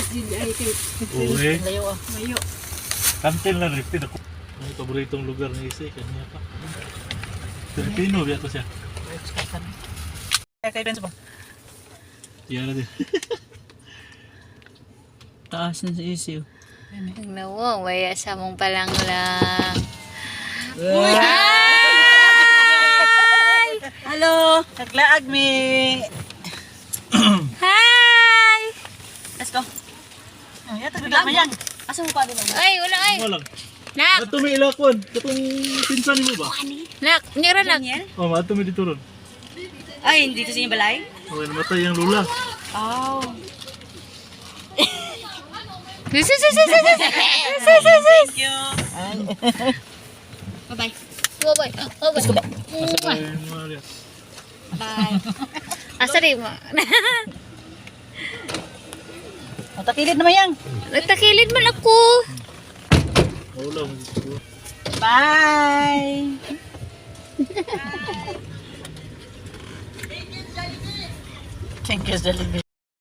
Ay, kay Uy. Layo ah. Mayo. Kantil na Rifin ako. Ang paboritong lugar ni Isay. Kanya pa. Filipino, biya to siya. Kaya kayo Benzo ba? Yan na din. Taas na si Isi. Nawa, waya sa mong palang lang. Uy! Hello! Naglaag mi. Hi! Let's go. Ay, yato gudla mo yan. Asa mo pa din mo? Ay, wala ay. Walang. Nak, Ato may ilakon. Katong pinsan mo ba? nak, nira nak. Oh, ato may dito ron. Ay, dito sa inyong balay? Okay, namatay ang lula. Oh. Sis, sis, sis, sis, sis. Sis, sis, sis. Thank you. Bye-bye. Bye-bye. Bye-bye. Asa pa yung mga liya? Bye. Asa rin mo? Matakilid naman yan. Nagtakilid man ako. Wala mo dito. Bye! Thank you, Jollibee.